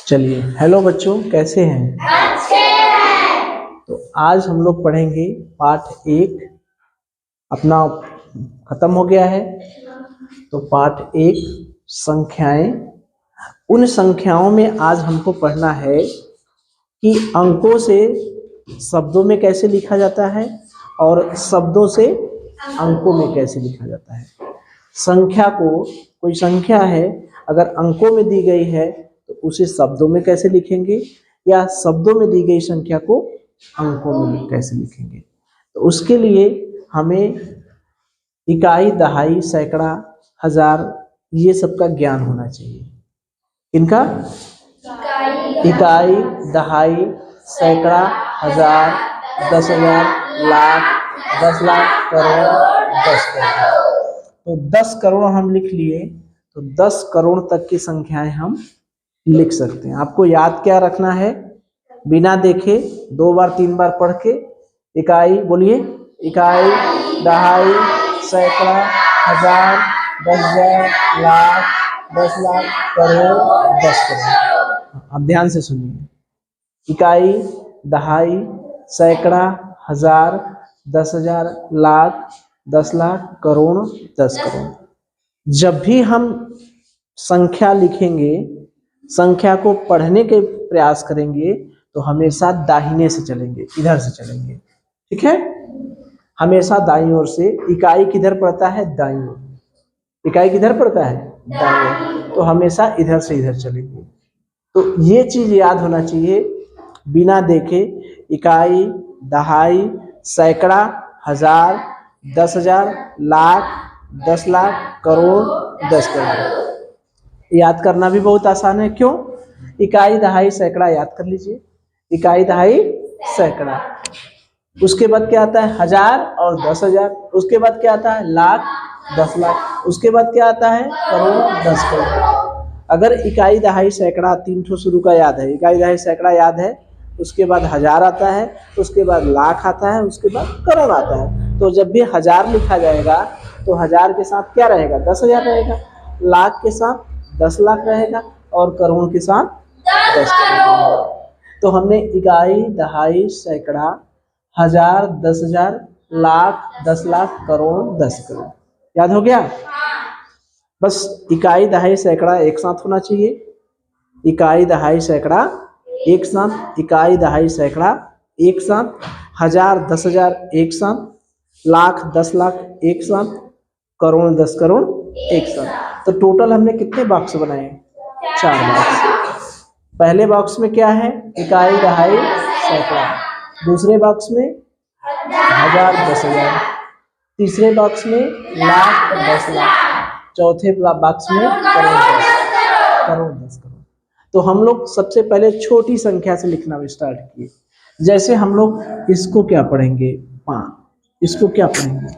चलिए, हेलो बच्चों, कैसे हैं? अच्छे हैं। तो आज हम लोग पढ़ेंगे पाठ एक। अपना खत्म हो गया है। तो पाठ एक संख्याएं। उन संख्याओं में आज हमको पढ़ना है कि अंकों से शब्दों में कैसे लिखा जाता है और शब्दों से अंकों में कैसे लिखा जाता है। संख्या को, कोई संख्या है अगर अंकों में दी गई है तो उसे शब्दों में कैसे लिखेंगे, या शब्दों में दी गई संख्या को अंकों में कैसे लिखेंगे। तो उसके लिए हमें इकाई, दहाई, सैकड़ा, हजार, ये सब का ज्ञान होना चाहिए। इनका इकाई, दहाई, सैकड़ा, हजार, 10,000, लाख, 10 लाख, करोड़, 10 करोड़। तो 10 करोड़ हम लिख लिए तो 10 करोड़ तक की संख्याएं हम लिख सकते हैं। आपको याद क्या रखना है, बिना देखे 2 बार 3 बार पढ़ के इकाई बोलिए, इकाई, दहाई, सैकड़ा, हजार, 10,000, लाख, 10 लाख, करोड़, 10 करोड़। अब ध्यान से सुनिए, इकाई, दहाई, सैकड़ा, हजार, 10,000, लाख, 10 लाख, करोड़, 10 करोड़। जब भी हम संख्या लिखेंगे, संख्या को पढ़ने के प्रयास करेंगे तो हमेशा दाहिने से चलेंगे, इधर से चलेंगे, ठीक है। हमेशा दाईं ओर से। इकाई किधर पड़ता है? दाईं ओर। इकाई किधर पड़ता है? दाईं ओर। तो हमेशा इधर से इधर चलेंगे। तो ये चीज याद होना चाहिए, बिना देखे इकाई, दहाई, सैकड़ा, हजार, 10,000, लाख, 10 लाख, करोड़, 10 करोड़। याद करना भी बहुत आसान है। क्यों? इकाई, दहाई, सैकड़ा याद कर लीजिए। इकाई, दहाई, सैकड़ा। उसके बाद क्या आता है? हजार और 10,000। उसके बाद क्या आता है? लाख, 10 लाख। उसके बाद क्या आता है? करोड़, 10 करोड़। अगर इकाई, दहाई, सैकड़ा 3 ठो शुरू का याद है, इकाई, दहाई, सैकड़ा याद है, उसके बाद हजार आता है, उसके बाद लाख आता है, उसके बाद करोड़ आता है। तो जब भी हजार लिखा जाएगा तो हजार के साथ क्या रहेगा? 10,000 रहेगा, लाख के साथ 10 लाख रहेगा और करोड़ के साथ 10 करोड़। तो हमने इकाई, दहाई, सैकड़ा, हजार, 10,000, लाख, 10 लाख, करोड़, 10 करोड़। याद हो गया? बस इकाई, दहाई, सैकड़ा एक साथ होना चाहिए। इकाई, दहाई, सैकड़ा एक साथ, इकाई, दहाई, सैकड़ा एक साथ, हजार, 10,000 एक साथ, लाख, 10 लाख एक साथ, करोड़, 10 करोड़ एक साथ। तो टोटल हमने कितने बॉक्स बनाए? 4 बॉक्स। पहले बॉक्स में क्या है? इकाई, दहाई, सैकड़ा। दूसरे बॉक्स में हजार, 10,000। तीसरे बॉक्स में लाख, 10 लाख। चौथे बॉक्स में करोड़, 10 करोड़। तो हम लोग सबसे पहले छोटी संख्या से लिखना स्टार्ट किए। जैसे हम लोग इसको क्या पढ़ेंगे? 5। इसको क्या पढ़ेंगे?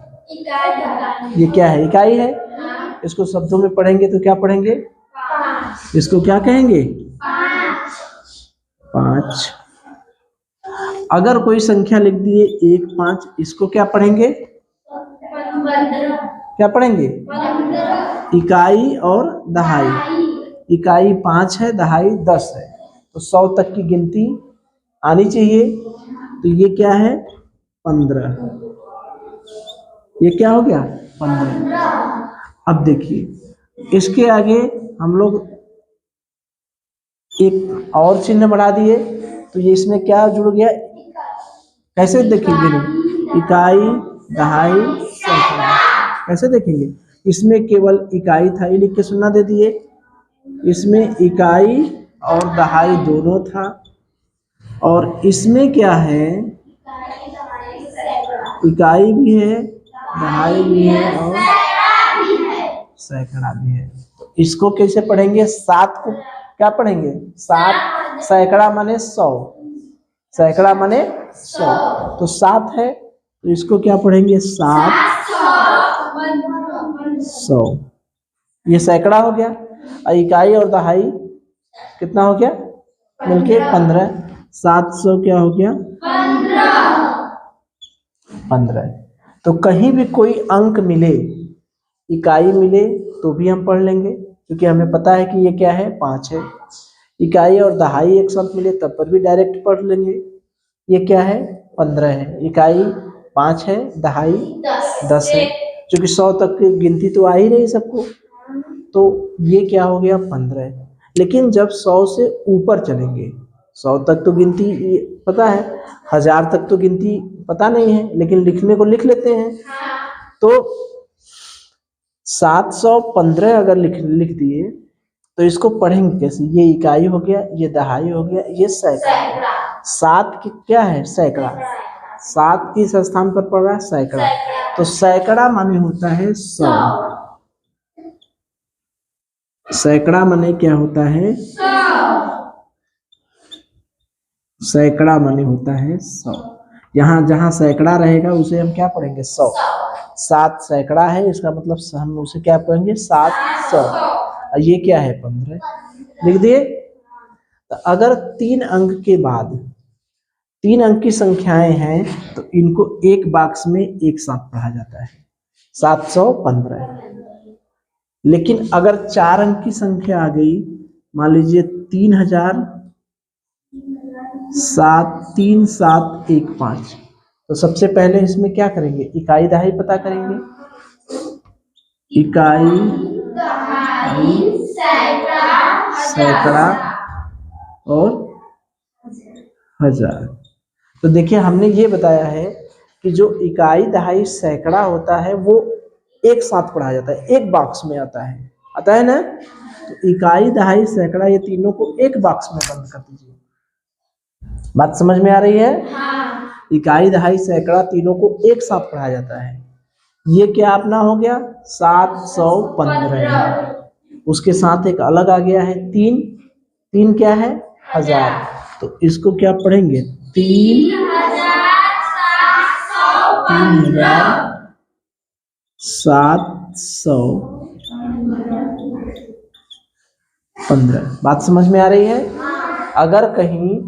ये क्या है? इकाई है। इसको शब्दों में पढ़ेंगे तो क्या पढ़ेंगे? इसको क्या कहेंगे? 5। अगर कोई संख्या लिख दिए 1, 5, इसको क्या पढ़ेंगे? क्या पढ़ेंगे? इकाई और दहाई। इकाई 5 है, दहाई 10 है, तो 100 तक की गिनती आनी चाहिए। तो ये क्या है? 15। ये क्या हो गया? 15। अब देखिए, इसके आगे हम लोग एक और चिन्ह बढ़ा दिए तो ये इसमें क्या जुड़ गया? कैसे देखेंगे? इकाई, दहाई, सैकड़ा। कैसे देखेंगे? इसमें केवल इकाई था, ये लिख के सुनना दे दिए। इसमें इकाई और दहाई दोनों था, और इसमें क्या है? इकाई भी है, दहाई भी है और सैकड़ा भी है। तो इसको कैसे पढ़ेंगे? 7 को क्या पढ़ेंगे? 7। सैकड़ा माने 100, सैकड़ा माने 100। तो 7 है तो इसको क्या पढ़ेंगे? 7, 100। ये सैकड़ा हो गया। और इकाई और दहाई कितना हो गया? मिलके 15। 700 क्या हो गया? 15। तो कहीं भी कोई अंक मिले, इकाई मिले तो भी हम पढ़ लेंगे, क्योंकि हमें पता है कि ये क्या है? 5 है। इकाई और दहाई एक साथ मिले तब पर भी डायरेक्ट पढ़ लेंगे। ये क्या है? 15 है। इकाई 5 है, दहाई 10 है। क्योंकि 100 तक की गिनती तो आ ही रही सबको, तो ये क्या हो गया? 15 है। लेकिन जब 100 से ऊपर चलेंगे, 100 तक तो गिनती पता है, 1000 तक तो गिनती पता नहीं है, लेकिन लिखने को लिख लेते हैं। तो 715 अगर लिख दिए तो इसको पढ़ेंगे कैसे? ये इकाई हो गया, ये दहाई हो गया, ये सैकड़ा। 7 की क्या है? सैकड़ा। 7 किस स्थान पर पड़ रहा है? सैकड़ा। तो सैकड़ा माने होता है 100। सैकड़ा माने क्या होता है? सैकड़ा माने होता है 100। यहाँ जहाँ सैकड़ा रहेगा उसे हम क्या पढ़ेंगे? 100। 7 सैकड़ा है, इसका मतलब हम उसे क्या पढ़ेंगे? 700। ये क्या है? 15 लिख दिए। तो अगर 3 अंक के बाद 3 अंक की संख्याएं हैं तो इनको एक बॉक्स में एक साथ पढ़ा जाता है, 715। लेकिन अगर 4 अंक की संख्या आ गई, मान लीजिए 3000,73715, तो सबसे पहले इसमें क्या करेंगे? इकाई दहाई पता करेंगे। इकाई सैकड़ा और हजार। तो देखिए हमने ये बताया है कि जो इकाई दहाई सैकड़ा होता है वो एक साथ पढ़ा जाता है, एक बॉक्स में आता है ना। तो इकाई दहाई सैकड़ा ये तीनों को एक बॉक्स में बंद कर दीजिए। बात समझ में आ रही है? इकाई दहाई सैकड़ा तीनों को एक साथ पढ़ा जाता है। ये क्या अपना हो गया? 715। उसके साथ एक अलग आ गया है 3। 3 क्या है? 1000। तो इसको क्या पढ़ेंगे? 3715। बात समझ में आ रही है? अगर कहीं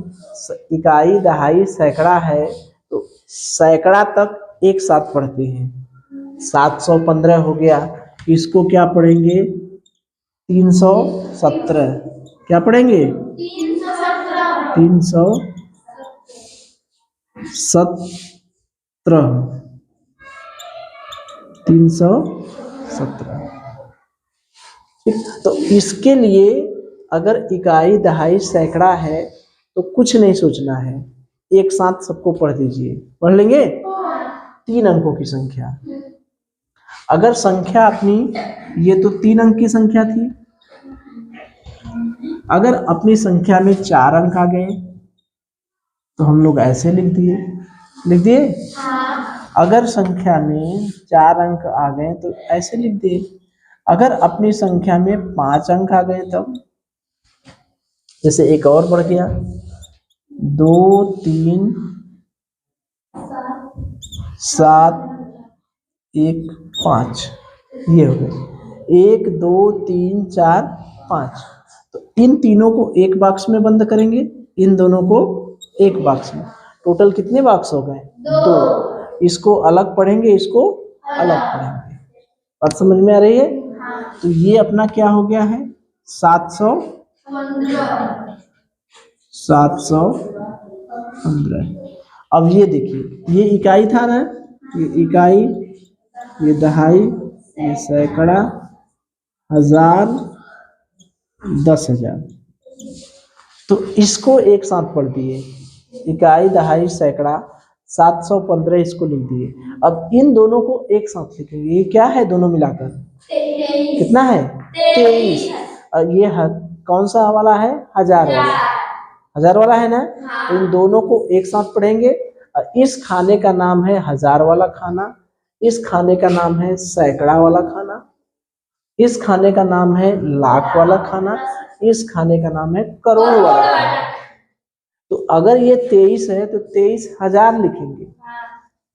इकाई दहाई सैकड़ा है तो सैकड़ा तक एक साथ पढ़ते हैं। 715 हो गया, इसको क्या पढ़ेंगे? 317। क्या पढ़ेंगे? 317। तो इसके लिए अगर इकाई दहाई सैकड़ा है तो कुछ नहीं सोचना है, एक साथ सबको पढ़ दीजिए। पढ़ लेंगे? 3 अंकों की संख्या। अगर संख्या अपनी ये तो 3 अंक की संख्या थी, अगर अपनी संख्या में 4 अंक आ गए तो हम लोग ऐसे लिख दिए। अगर संख्या में 4 अंक आ गए तो ऐसे लिख दिए। अगर अपनी संख्या में 5 अंक आ गए तब, जैसे एक और बढ़ गया, 2 3 7 1 5, ये हो गए 1 2 3 4 5। तो इन तीनों को एक बॉक्स में बंद करेंगे, इन दोनों को एक बॉक्स में। टोटल कितने बॉक्स हो गए? 2। इसको अलग पढ़ेंगे, इसको अलग पढ़ेंगे। बात समझ में आ रही है? तो ये अपना क्या हो गया है? 715। अब ये देखिए, ये इकाई था ना, ये इकाई, ये दहाई, ये सैकड़ा, 1000, 10,000। तो इसको एक साथ पढ़ दिए, इकाई दहाई सैकड़ा 715, इसको लिख दिए। अब इन दोनों को एक साथ लिखेंगे। ये क्या है? दोनों मिलाकर कितना है? 23। और ये कौन सा वाला है? 1000 वाला। 1000 वाला है ना। तो इन दोनों को एक साथ पढ़ेंगे। और इस खाने का नाम है 1000 वाला खाना, इस खाने का नाम है सैकड़ा वाला खाना, इस खाने का नाम है लाख वाला खाना, इस खाने का नाम है करोड़ वाला खाना। तो अगर ये 23 है तो 23,000 लिखेंगे।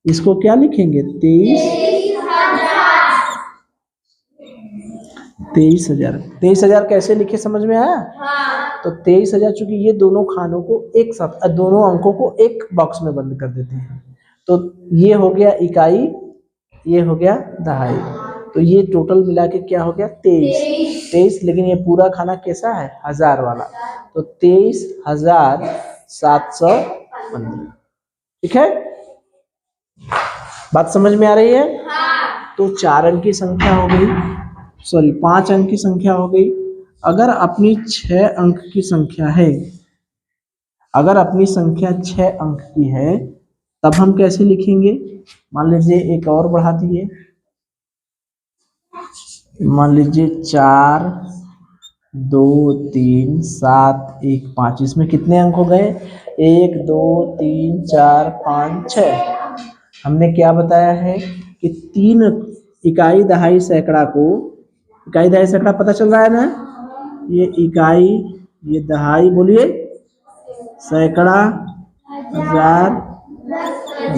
इसको क्या लिखेंगे? 23,000। 23,000 कैसे लिखे, समझ में आया? तो 23,000, चूंकि ये दोनों खानों को एक साथ, दोनों अंकों को एक बॉक्स में बंद कर देते हैं। तो ये हो गया इकाई, ये हो गया दहाई। तो ये टोटल मिला के क्या हो गया 23। लेकिन ये पूरा खाना कैसा है 1000 वाला, तो 23,715। ठीक है, बात समझ में आ रही है? तो 4 अंक की संख्या हो गई, सॉरी 5 अंक की संख्या हो गई। अगर अपनी 6 अंक की संख्या है, अगर अपनी संख्या 6 अंक की है, तब हम कैसे लिखेंगे? मान लीजिए एक और बढ़ा दिए, मान लीजिए 4 2 3 7 1 5। इसमें कितने अंक हो गए? 1 2 3 4 5 6। हमने क्या बताया है कि 3 इकाई दहाई सैकड़ा को, इकाई दहाई सैकड़ा पता चल रहा है ना? ये इकाई, ये दहाई, बोलिए, सैकड़ा, हजार,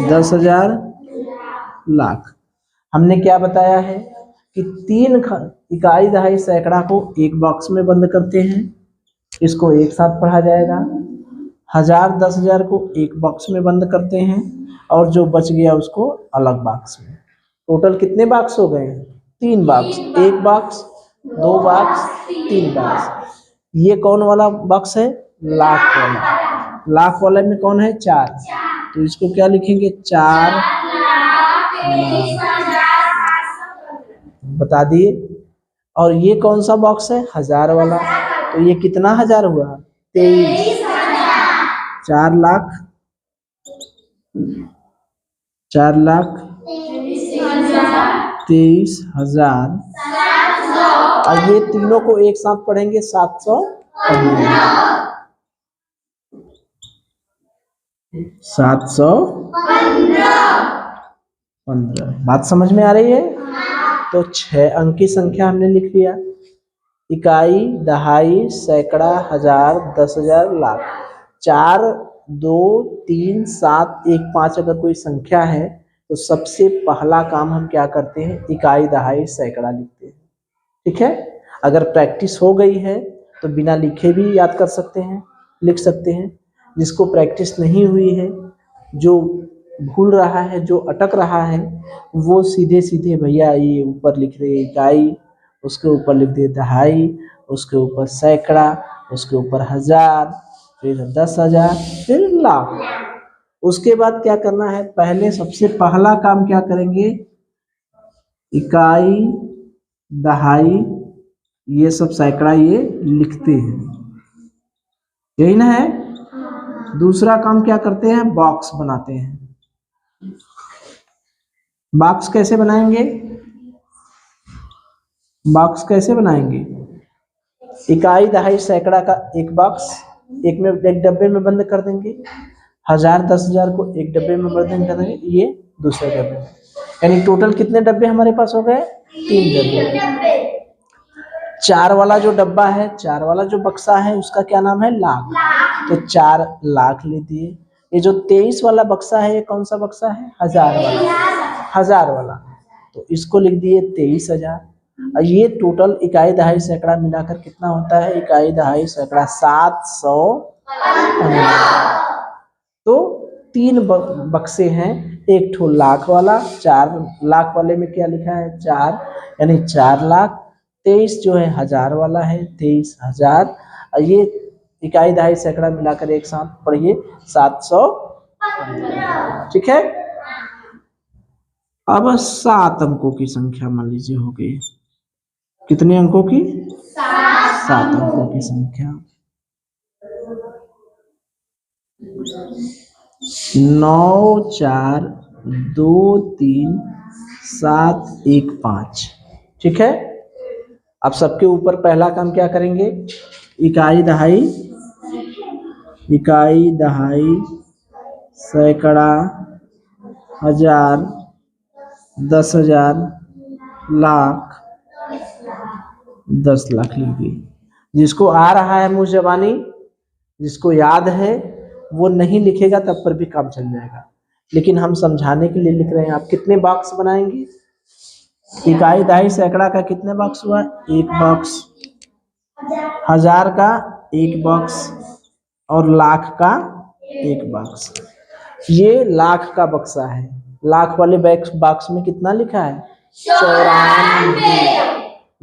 10,000, लाख। हमने क्या बताया है कि 3 इकाई दहाई सैकड़ा को एक बॉक्स में बंद करते हैं, इसको एक साथ पढ़ा जाएगा। 1000 10,000 को एक बॉक्स में बंद करते हैं, और जो बच गया उसको अलग बॉक्स में। टोटल कितने बॉक्स हो गए? 3 बॉक्स, एक बॉक्स, 2 बॉक्स, 3 बॉक्स। ये कौन वाला बॉक्स है? लाख वाला। लाख वाले में कौन है? 4। तो इसको क्या लिखेंगे? 4 बता दिए। और ये कौन सा बॉक्स है? 1000 वाला। तो ये कितना 1000 हुआ? 23। 4 लाख, 4,23,000। और ये तीनों को एक साथ पढ़ेंगे 715। बात समझ में आ रही है? तो 6 अंक की संख्या हमने लिख लिया, इकाई दहाई सैकड़ा 1000 10,000 लाख। 4 2 3 7 1 5 अगर कोई संख्या है, तो सबसे पहला काम हम क्या करते हैं? इकाई दहाई सैकड़ा लिखते हैं। ठीक है, अगर प्रैक्टिस हो गई है तो बिना लिखे भी याद कर सकते हैं, लिख सकते हैं। जिसको प्रैक्टिस नहीं हुई है, जो भूल रहा है, जो अटक रहा है, वो सीधे सीधे भैया ये ऊपर लिख दे इकाई, उसके ऊपर लिख दे दहाई, उसके ऊपर सैकड़ा, उसके ऊपर 1000, फिर 10,000, फिर लाख। उसके बाद क्या करना है? पहले सबसे पहला काम क्या करेंगे? इकाई दहाई ये सब सैकड़ा ये लिखते हैं, यही ना है? दूसरा काम क्या करते हैं? बॉक्स बनाते हैं। बॉक्स कैसे बनाएंगे? बॉक्स कैसे बनाएंगे? इकाई दहाई सैकड़ा का एक बॉक्स, एक में एक डब्बे में बंद कर देंगे। 1000 10,000 को एक डब्बे में बंद कर देंगे, ये दूसरे डब्बे में। यानी टोटल कितने डब्बे हमारे पास हो गए? 3 डब्बे। 4 वाला जो डब्बा है, 4 वाला जो बक्सा है, उसका क्या नाम है? लाख। तो 4 लाख ले दिए। ये जो 23 वाला बक्सा है, ये कौन सा बक्सा है? 1000 वाला। 1000 वाला, तो इसको लिख दिए 23,000। और ये टोटल इकाई दहाई सैकड़ा मिलाकर कितना होता है? इकाई दहाई सैकड़ा 715। तो 3 बक्से हैं, एक ठो लाख वाला, 4 लाख वाले में क्या लिखा है? 4, यानी 4 लाख। 23 जो है 1000 वाला है, 23,000। और ये इकाई दहाई सैकड़ा मिलाकर एक साथ पढ़िए 715। ठीक है, अब 7 अंकों की संख्या मान लीजिए हो गई। कितने अंकों की? 7 अंकों की संख्या। 9 4 2 3 7 1 5। ठीक है, अब सबके ऊपर पहला काम क्या करेंगे? इकाई दहाई, इकाई दहाई सैकड़ा 1000 10,000 लाख 10 लाख लिख दी। जिसको आ रहा है मुँह जबानी, जिसको याद है, वो नहीं लिखेगा तब पर भी काम चल जाएगा, लेकिन हम समझाने के लिए लिख रहे हैं। आप कितने बॉक्स बनाएंगे? इकाई दहाई सैकड़ा का कितने बॉक्स हुआ? एक बॉक्स। 1000 का एक बॉक्स, और लाख का एक बॉक्स। ये लाख का बक्सा है। लाख वाले बॉक्स में कितना लिखा है? चौरानवे।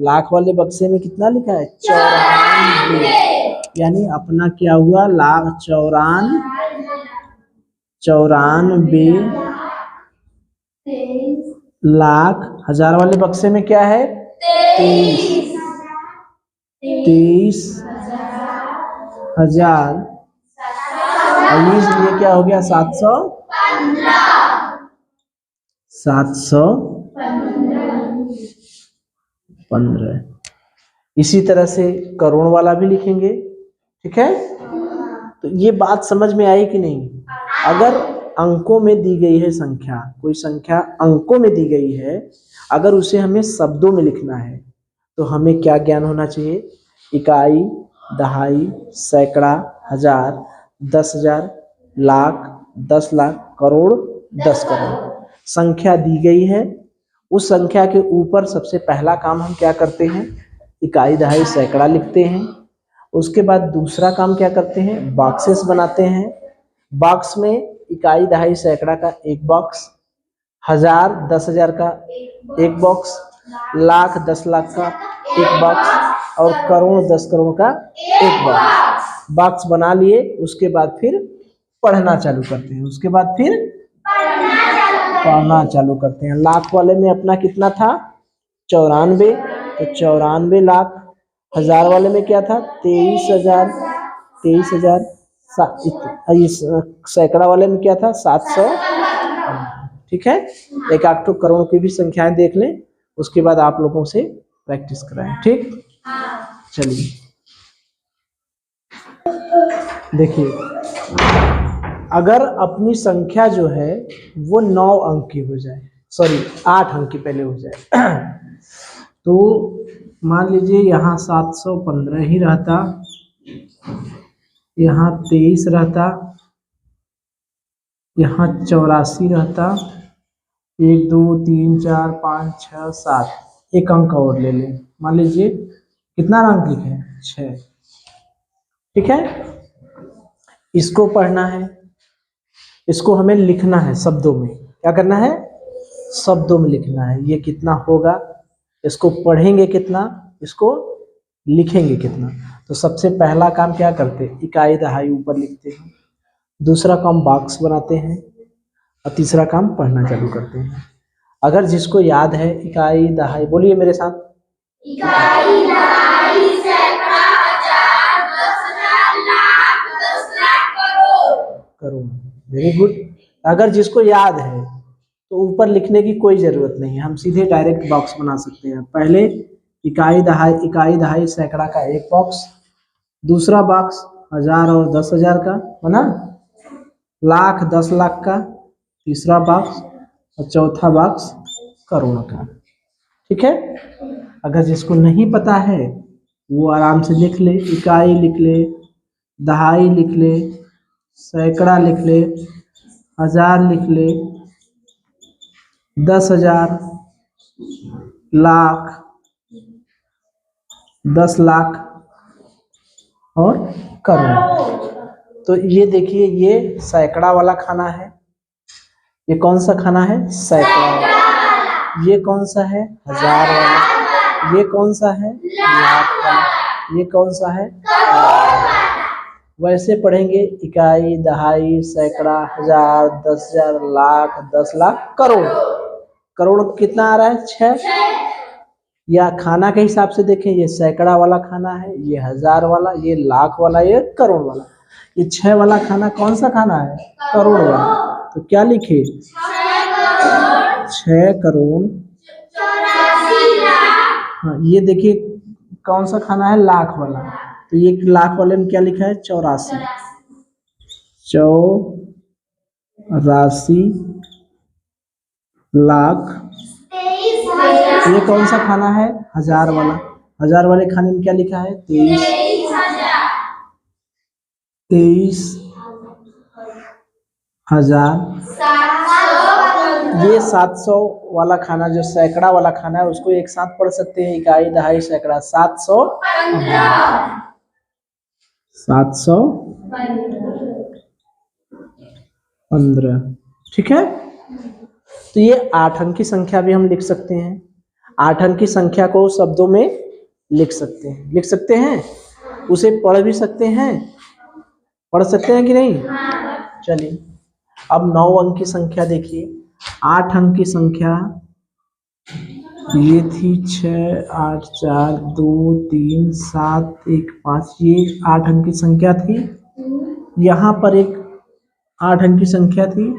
लाख वाले बक्से में कितना लिखा है? चौरानवे। यानी अपना क्या हुआ? लाख चौरानवे लाख। हजार वाले बक्से में क्या है? 23,000। और ये क्या हो गया? 715। इसी तरह से करोड़ वाला भी लिखेंगे। ठीक है, तो ये बात समझ में आई कि नहीं? अगर अंकों में दी गई है संख्या, कोई संख्या अंकों में दी गई है, अगर उसे हमें शब्दों में लिखना है तो हमें क्या ज्ञान होना चाहिए? इकाई, दहाई, सैकड़ा, हजार, 10,000, लाख, 10 लाख, करोड़, 10 करोड़। संख्या दी गई है, उस संख्या के ऊपर सबसे पहला काम हम क्या करते हैं? इकाई, दहाई, सैकड़ा लिखते हैं। उसके बाद दूसरा काम क्या करते हैं? बॉक्सेस बनाते हैं। बॉक्स में इकाई, दहाई, सैकड़ा का एक बॉक्स, हजार, 10,000 का एक बॉक्स, लाख, 10 लाख का एक बॉक्स, और करोड़, 10 करोड़ का एक बॉक्स। बॉक्स बना लिए, उसके बाद फिर पढ़ना चालू करते हैं। उसके बाद फिर पढ़ना चालू करते हैं। लाख वाले में अपना कितना था? 94, तो 94 लाख। हजार वाले में क्या था? 23,000। 23,000। सैकड़ा वाले में क्या था? 700। ठीक है, एक आध करोड़ की भी संख्याएं देख लें, उसके बाद आप लोगों से प्रैक्टिस कराएं। ठीक, चलिए देखिए, अगर अपनी संख्या जो है वो 9 अंक की हो जाए, सॉरी 8 अंक की पहले हो जाए, तो मान लीजिए यहाँ 715 ही रहता, यहाँ 23 रहता, यहाँ 84 रहता, 1 2 3 4 5 6 7, एक अंक और ले लें। मान लीजिए कितना अंक लिखे? 6। ठीक है, इसको पढ़ना है, इसको हमें लिखना है शब्दों में। क्या करना है? शब्दों में लिखना है। ये कितना होगा, इसको पढ़ेंगे कितना, इसको लिखेंगे कितना। तो सबसे पहला काम क्या करते हैं? इकाई, दहाई ऊपर लिखते हैं। दूसरा काम बॉक्स बनाते हैं, और तीसरा काम पढ़ना चालू करते हैं। अगर जिसको याद है इकाई, दहाई, बोलिए मेरे साथ। इकाई, दहाई, सैकड़ा, हजार, 10,000, लाख, 10 लाख, करोड़। Very good. अगर जिसको याद है तो ऊपर लिखने की कोई जरूरत नहीं है, हम सीधे डायरेक्ट बॉक्स बना सकते हैं। पहले इकाई, दहाई, सैकड़ा का एक बॉक्स, दूसरा बॉक्स हजार और 10,000 का बना, लाख, 10 लाख का तीसरा बॉक्स, और चौथा बॉक्स करोड़ का। ठीक है, अगर जिसको नहीं पता है वो आराम से लिख ले, इकाई लिख ले, दहाई लिख ले, सैकड़ा लिख ले, हजार लिख ले, 10,000, लाख, 10 लाख और करोड़। तो ये देखिए, ये सैकड़ा वाला खाना है। ये कौन सा खाना है? सैकड़ा। ये कौन सा है? हजार वाला। ये कौन सा है? लाख वाला। ये कौन सा है? वैसे पढ़ेंगे इकाई, दहाई, सैकड़ा, हजार, 10,000, लाख, 10 लाख, करोड़। करोड़ कितना आ रहा है? 6। या खाना के हिसाब से देखें, ये सैकड़ा वाला खाना है, ये हजार वाला, ये लाख वाला, ये करोड़ वाला। ये 6 वाला खाना कौन सा खाना है? करोड़ वाला। तो क्या लिखे? 6 करोड़ 84 लाख। हाँ, ये देखिए कौन सा खाना है? लाख वाला। तो ये लाख वाले में क्या लिखा है? 84। 84 लाख। ये कौन सा खाना है? हजार वाला। हजार वाले खाने में क्या लिखा है? 23,000। ये 700 वाला खाना जो सैकड़ा वाला खाना है, उसको एक साथ पढ़ सकते हैं, इकाई, दहाई, सैकड़ा। 715। ठीक है, तो ये 8 अंक की संख्या भी हम लिख सकते हैं। 8 अंक की संख्या को शब्दों में लिख सकते हैं, लिख सकते हैं, उसे पढ़ भी सकते हैं, पढ़ सकते हैं कि नहीं? चलिए अब 9 अंक की संख्या देखिए। 8 अंक की संख्या ये थी 6 8 4 2 3 7 1 5, ये 8 अंक की संख्या थी। यहाँ पर एक 8 अंक की संख्या थी,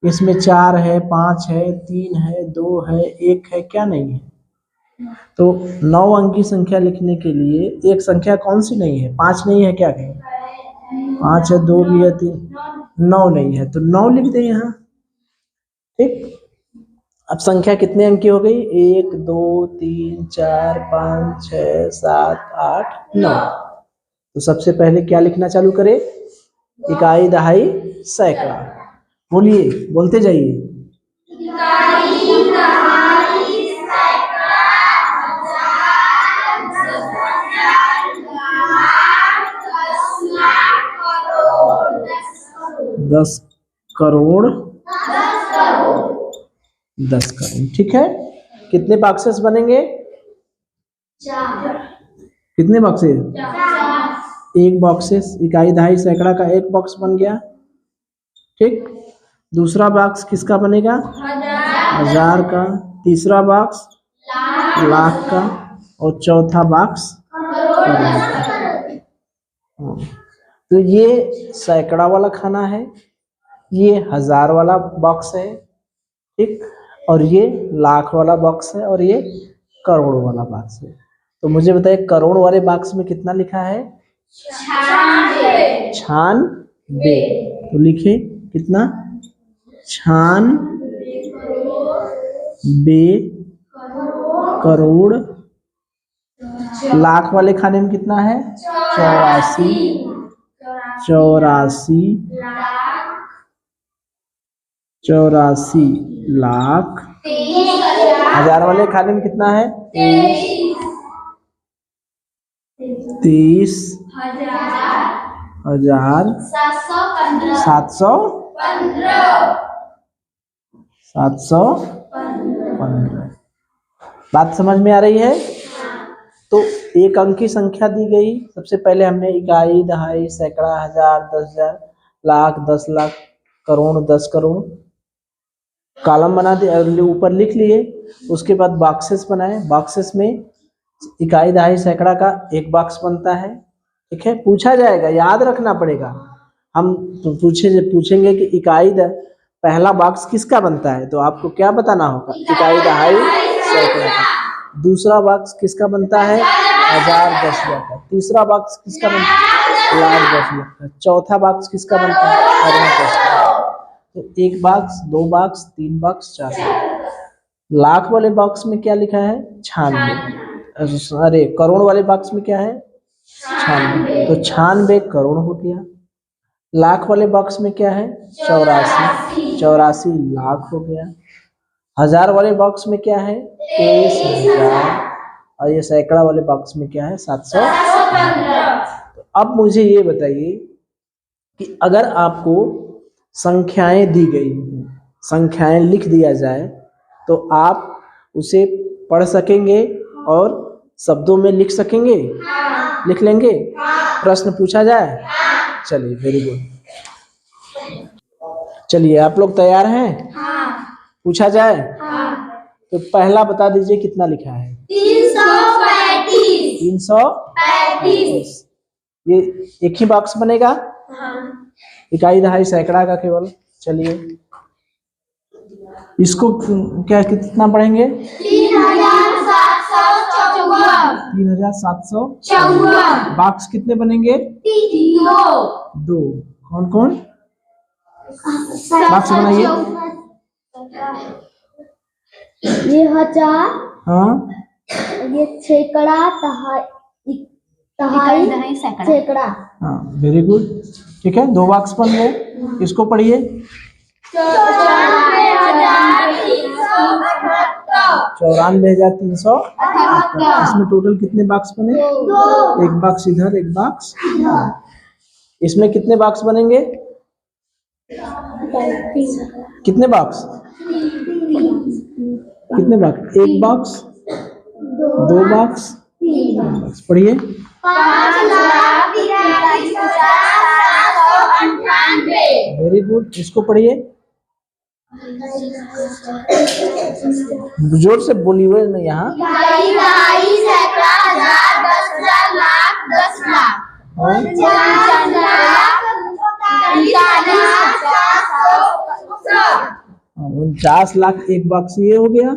इसमें 4 है, 5 है, 3 है, 2 है, 1 है, क्या नहीं है? तो 9 अंक की संख्या लिखने के लिए एक संख्या कौन सी नहीं है? 5 नहीं है, क्या कहें? 5 है, 2 भी है, 3, 9 नहीं है, तो 9 लिख दें यहाँ। ठीक, अब संख्या कितने अंक की हो गई? 1 2 3 4 5 6 7 8 9। तो सबसे पहले क्या लिखना चालू करें? इकाई, दहाई, सैकड़ा। बोलिए, बोलते जाइए। इकाई, दहाई, सैकड़ा, हजार, 10,000, लाख, 10 लाख, करोड़, 10 करोड़, 10 करोड़। 10 करोड़, ठीक है। कितने बॉक्सेस बनेंगे? 4। कितने बॉक्सेस? एक बॉक्सेस, इकाई दहाई सैकड़ा का एक बॉक्स बन गया। ठीक, दूसरा बॉक्स किसका बनेगा? 1000 का। तीसरा बॉक्स लाख का, और चौथा बॉक्स करोड़ का। तो ये सैकड़ा वाला खाना है, ये 1000 वाला बॉक्स है, ठीक, और ये लाख वाला बॉक्स है, और ये करोड़ वाला बॉक्स है। तो मुझे बताइए करोड़ वाले बॉक्स में कितना लिखा है? 96। तो लिखे कितना? 96 करोड़। लाख वाले खाने में कितना है? 84 लाख। 1000 वाले खाने में कितना है? 23,000 715। बात समझ में आ रही है? तो एक अंक की संख्या दी गई। सबसे पहले हमने इकाई, दहाई, सैकड़ा, 1000, 10,000, लाख, 10 लाख, करोड़, 10 करोड़ कॉलम बना दिए, ऊपर लिख लिए। उसके बाद बॉक्सेस बनाए। बॉक्सेस में इकाई, दहाई, सैकड़ा का एक बॉक्स बनता है, ठीक है। पूछा जाएगा, याद रखना पड़ेगा। हम पूछेंगे कि इकाई पहला बॉक्स किसका बनता है, तो आपको क्या बताना होगा? इकाई, दहाई, सैकड़ा का। दूसरा बॉक्स किसका बनता है? 1000, 10 लाख का। तीसरा बॉक्स किसका बनता है? लाख, 10 लाख का। चौथा बॉक्स किसका बनता है? करोड़, 10 लाख। तो एक box, 2 box, 3 box, 4 box. Lakh वाले बॉक्स में क्या लिखा है? 96। अरे करोड़ वाले बॉक्स में क्या है? 96। तो 96 करोड़ हो गया। लाख वाले बॉक्स में क्या है? 84 लाख हो गया। 1000 वाले बॉक्स में क्या है? 23,000। और ये सैकड़ा वाले बॉक्स में क्या है? 715। तो अब मुझे ये बताइए कि अगर आपको संख्याएं दी गई, संख्याएं लिख दिया जाए, तो आप उसे पढ़ सकेंगे और शब्दों में लिख सकेंगे? लिख लेंगे? प्रश्न पूछा जाए? चलिए, वेरी गुड। चलिए, आप लोग तैयार हैं? पूछा जाए? तो पहला बता दीजिए कितना लिखा है? 335। ये एक ही बॉक्स बनेगा? इकाई, दहाई, सैकड़ा का केवल। चलिए, इसको क्या कितना पढ़ेंगे? 3,754। बॉक्स कितने बनेंगे? 2। कौन कौन बॉक्स बनाइए? ये 1000, हाँ, ये सैकड़ा, दहाई, सैकड़ा। हाँ, वेरी गुड, ठीक है। 2 बॉक्स बन गए। इसको पढ़िए। 94,378। इसमें टोटल कितने बॉक्स बने? 2। एक बॉक्स इधर, एक बॉक्स इधर। इसमें कितने बॉक्स बनेंगे? कितने बॉक्स? कितने बॉक्स? एक बॉक्स, दो बॉक्स, तीन बॉक्स। पढ़िए। 5,43,798। Very good. इसको पढ़िए, जोर से बोलिए ना यहाँ। 2,2,2,2 सैकड़ा, हजार, 10,000, लाख, 10 लाख। 49 लाख। एक बॉक्स ये हो गया,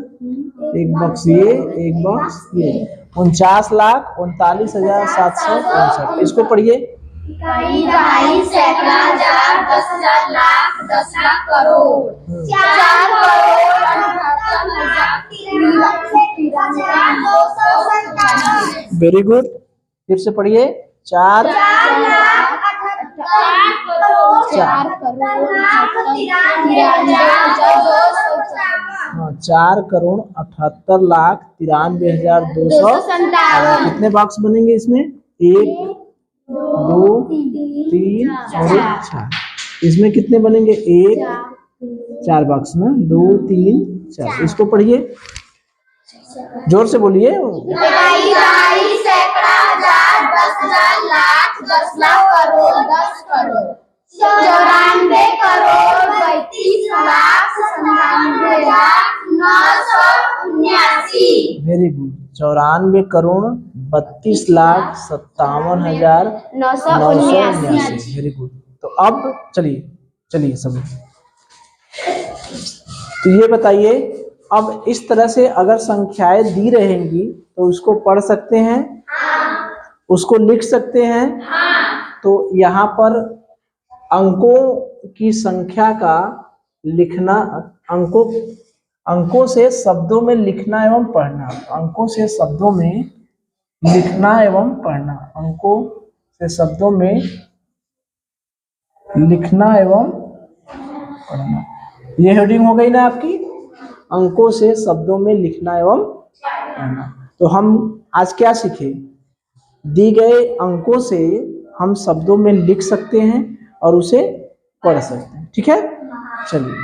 एक बॉक्स ये, एक बॉक्स ये। 49,39,759। इसको पढ़िए। 2,2,2 सैकड़ा, हजार, 10,000, लाख, 10 लाख, करोड़। 4,93,297। Very good. फिर से पढ़िए। 4 4,78,93,297। कितने बॉक्स बनेंगे इसमें? 1, 2, 3 और 4। इसमें कितने बनेंगे? 1, 4 बॉक्स में 2, 3, 4। इसको पढ़िए, जोर से बोलिए। 2,2,2 सैकड़ा, हजार, 10,000, lakh, 10 lakh, crore, 10 crore. 94 crore 32 lakh 97,979। Very good. 94 crore 32 lakh 57,979। Very good. तो अब चलिए सब। तो ये बताइए, अब इस तरह से अगर संख्याएं दी रहेंगी तो उसको पढ़ सकते हैं, उसको लिख सकते हैं। तो यहाँ पर अंकों की संख्या का लिखना, अंकों से शब्दों में लिखना एवं पढ़ना, अंकों से शब्दों में लिखना एवं पढ़ना, अंकों से शब्दों में लिखना एवं पढ़ना। ये हेडिंग हो गई ना आपकी, अंकों से शब्दों में लिखना एवं पढ़ना। तो हम आज क्या सीखे? दी गए अंकों से हम शब्दों में लिख सकते हैं और उसे पढ़ सकते हैं। ठीक है, चलिए।